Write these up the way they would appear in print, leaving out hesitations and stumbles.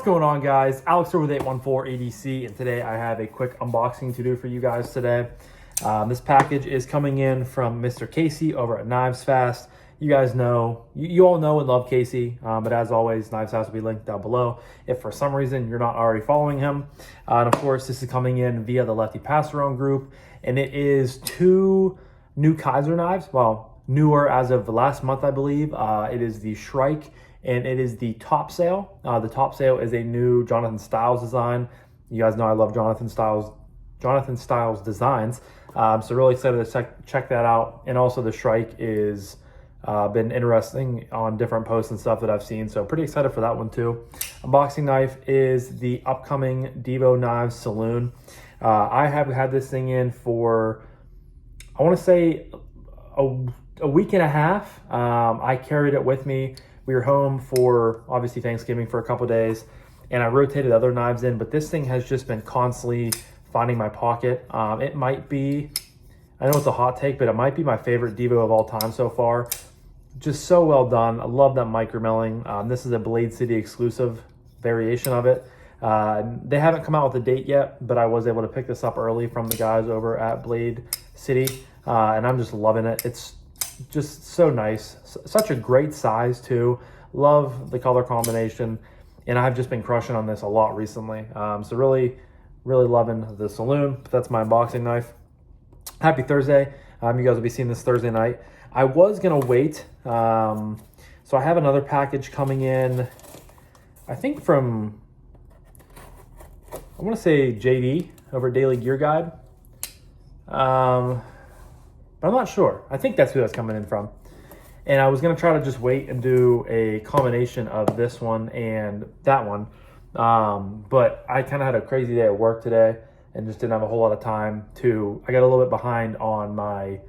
going on, guys? Alex here with 814 ADC, and today I have a quick unboxing to do for you guys today. This package is coming in from Mr. Casey over at Knives Fast. You guys know, you all know and love Casey, but as always, Knives Fast will be linked down below if for some reason you're not already following him. And of course, this is coming in via the Lefty passaround group, and it is 2 new Kizer knives. Well, newer as of the last month, I believe. It is the Shrike and it is the Topsail. The Topsail is a new Jonathan Styles design. You guys know I love Jonathan Styles designs. So really excited to check that out. And also the Shrike is been interesting on different posts and stuff that I've seen. So pretty excited for that one too. Unboxing knife is the upcoming Devo Knives Saloon. I have had this thing in for, I want to say a week and a half. I carried it with me. We were home for obviously Thanksgiving for a couple days, and I rotated other knives in, but this thing has just been constantly finding my pocket. It might be, I know it's a hot take, but it might be my favorite Devo of all time so far. Just so well done. I love that micro milling. This is a Blade City exclusive variation of it. They haven't come out with a date yet, but I was able to pick this up early from the guys over at Blade City, and I'm just loving it. It's just so nice. Such a great size too. Love the color combination, and I've just been crushing on this a lot recently. So really loving the Saloon. That's my unboxing knife. Happy Thursday. You guys will be seeing this Thursday night. I was gonna wait. So I have another package coming in, I think from, I want to say JD over Daily Gear Guide. But I'm not sure. I think that's who that's coming in from. And I was going to try to just wait and do a combination of this one and that one. But I kind of had a crazy day at work today and just didn't have a whole lot of time I got a little bit behind on my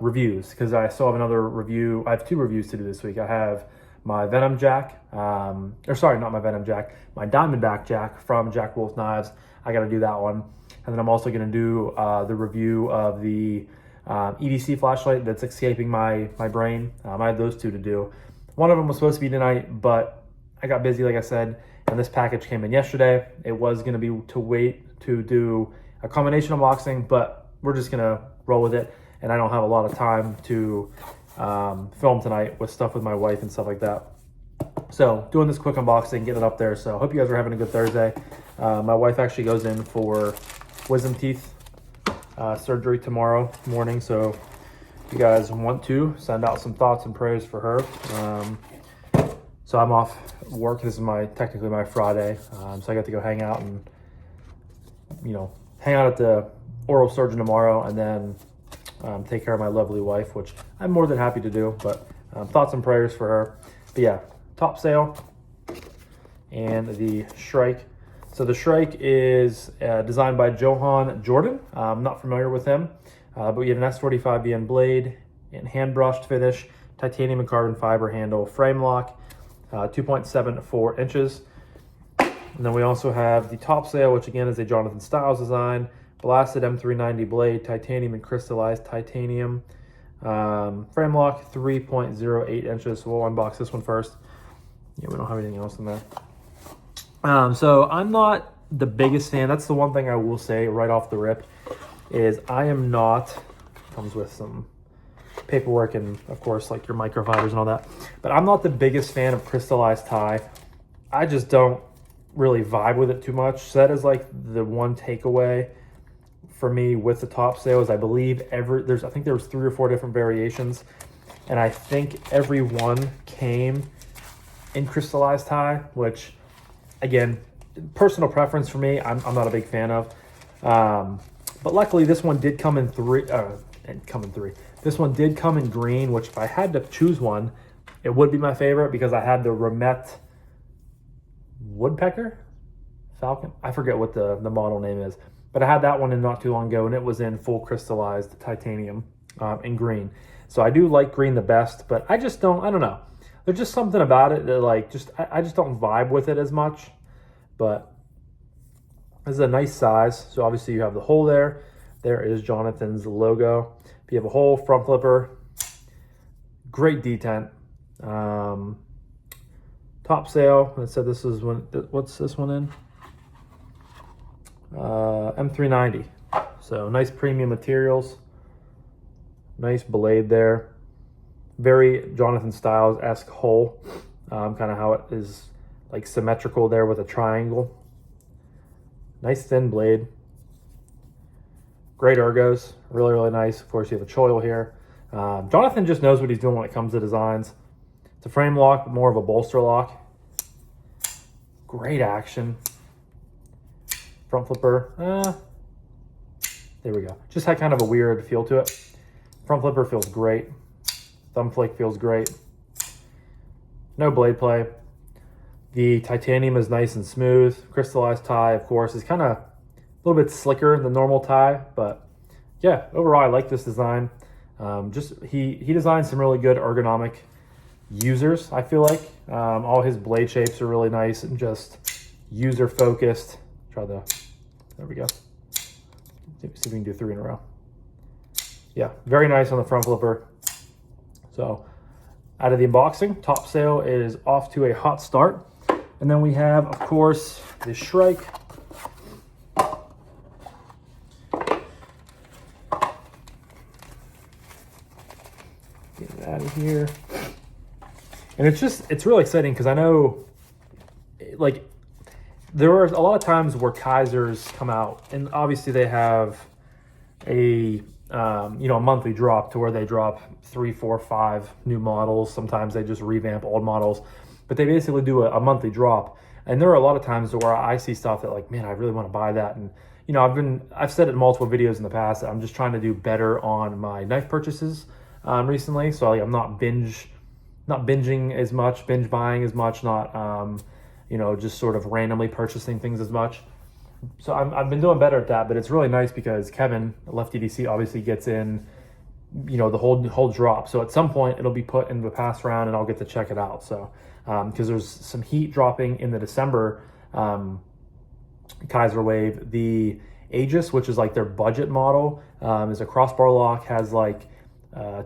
reviews because I still have another review. I have 2 reviews to do this week. I have my Venom Jack, or sorry, not my Venom Jack, my Diamondback Jack from Jack Wolf Knives. I got to do that one. And then I'm also going to do the review of the EDC flashlight that's escaping my brain. I had those 2 to do. One of them was supposed to be tonight, but I got busy, like I said, and this package came in yesterday. It was going to be to wait to do a combination unboxing, but we're just going to roll with it, and I don't have a lot of time to film tonight with stuff with my wife and stuff like that. So doing this quick unboxing, getting it up there. So I hope you guys are having a good Thursday. My wife actually goes in for wisdom teeth surgery tomorrow morning, so if you guys want to send out some thoughts and prayers for her. So I'm off work. This is technically my Friday, so I got to go hang out and hang out at the oral surgeon tomorrow, and then take care of my lovely wife, which I'm more than happy to do. But thoughts and prayers for her. But yeah, Topsail and the Shrike. So the Shrike is designed by Johan Jordan. I'm not familiar with him, but we have an S45BN blade and hand brushed finish, titanium and carbon fiber handle, frame lock, 2.74 inches. And then we also have the Topsail, which again is a Jonathan Styles design, blasted M390 blade, titanium and crystallized titanium, frame lock, 3.08 inches. So we'll unbox this one first. Yeah, we don't have anything else in there. So I'm not the biggest fan. That's the one thing I will say right off the rip is I am not, comes with some paperwork and of course like your microfibers and all that, but I'm not the biggest fan of crystallized tie. I just don't really vibe with it too much. So that is like the one takeaway for me with the Topsail is I believe I think there was 3 or 4 different variations, and I think every one came in crystallized tie, which again, personal preference for me, I'm not a big fan of. But luckily this one did come in 3. This one did come in green, which if I had to choose one, it would be my favorite because I had the Remet Woodpecker? Falcon? I forget what the model name is. But I had that one in not too long ago, and it was in full crystallized titanium in green. So I do like green the best, but I don't know. There's just something about it that I just don't vibe with it as much. But this is a nice size. So obviously you have the hole there. There is Jonathan's logo. You have a hole, front flipper, great detent. Topsail. It said this is one. What's this one in? M390. So nice premium materials. Nice blade there. Very Jonathan Styles-esque hull. Kind of how it is like symmetrical there with a triangle. Nice thin blade. Great ergos. Really, really nice. Of course, you have a choil here. Jonathan just knows what he's doing when it comes to designs. It's a frame lock, but more of a bolster lock. Great action. Front flipper. There we go. Just had kind of a weird feel to it. Front flipper feels great. Thumb flake feels great. No blade play. The titanium is nice and smooth. Crystallized tie, of course, is kind of a little bit slicker than normal tie, but yeah, overall I like this design. He designed some really good ergonomic users, I feel like. All his blade shapes are really nice and just user focused. There we go. See if we can do 3 in a row. Yeah, very nice on the front flipper. So out of the unboxing, Topsail is off to a hot start. And then we have, of course, the Shrike. Get it out of here. And it's really exciting because I know, like, there are a lot of times where Kizers come out, and obviously they have a a monthly drop to where they drop 3, 4, 5 new models. Sometimes they just revamp old models, but they basically do a monthly drop. And there are a lot of times where I see stuff that, like, man, I really want to buy that. And I've said it in multiple videos in the past that I'm just trying to do better on my knife purchases recently. So I'm not binging as much, binge buying as much, not just sort of randomly purchasing things as much. So I've been doing better at that, but it's really nice because Kevin, Lefty DC, obviously gets in, the whole drop. So at some point it'll be put into the passaround and I'll get to check it out. So because there's some heat dropping in the December Kizer wave. The Aegis, which is like their budget model, is a crossbar lock, has like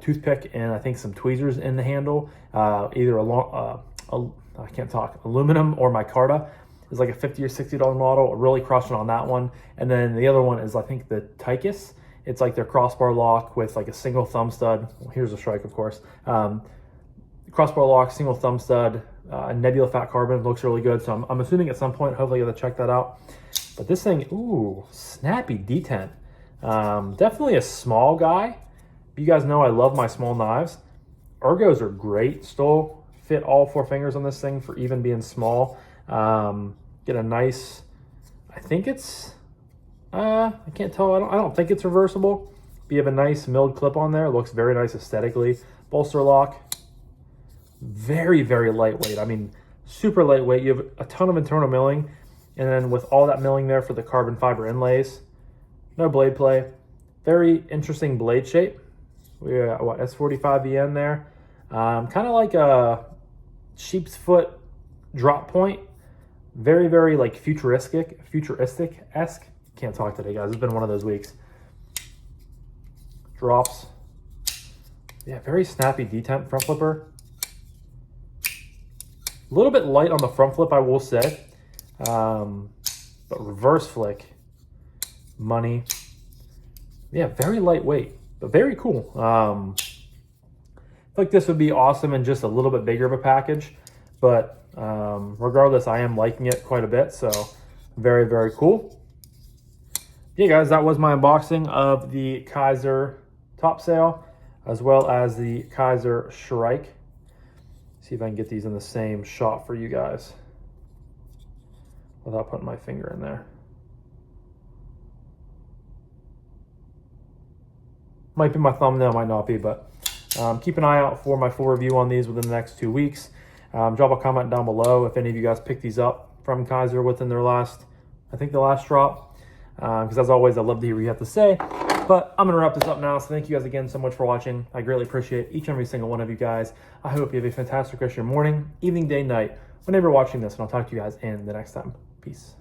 toothpick and I think some tweezers in the handle, either I can't talk, aluminum or micarta. Is like a $50 or $60 model, really crushing on that one. And then the other one is, I think, the Tychus. It's like their crossbar lock with like a single thumb stud. Well, here's a Shrike, of course. Crossbar lock, single thumb stud, nebula fat carbon, looks really good. So I'm assuming at some point, hopefully you'll have to check that out. But this thing, ooh, snappy detent. Definitely a small guy. You guys know I love my small knives. Ergos are great. Still fit all 4 fingers on this thing for even being small. Get a nice, I think it's, I can't tell, I don't think it's reversible, but you have a nice milled clip on there. It looks very nice aesthetically. Bolster lock, very, very lightweight. I mean, super lightweight. You have a ton of internal milling, and then with all that milling there for the carbon fiber inlays, no blade play. Very interesting blade shape. We got, what, S45VN there. Kind of like a sheep's foot drop point. Very, very like futuristic-esque. Can't talk today, guys. It's been one of those weeks. Drops. Yeah, very snappy detent front flipper. A little bit light on the front flip, I will say. But reverse flick. Money. Yeah, very lightweight, but very cool. I feel like this would be awesome in just a little bit bigger of a package. But regardless, I am liking it quite a bit, so very, very cool. Yeah, guys, that was my unboxing of the Kizer Topsail as well as the Kizer Shrike. See if I can get these in the same shot for you guys without putting my finger in there. Might be my thumbnail, might not be, but keep an eye out for my full review on these within the next 2 weeks. Drop a comment down below if any of you guys picked these up from Kizer within their last drop. Because as always, I love to hear what you have to say. But I'm going to wrap this up now. So thank you guys again so much for watching. I greatly appreciate each and every single one of you guys. I hope you have a fantastic rest of your morning, evening, day, night, whenever you're watching this. And I'll talk to you guys in the next time. Peace.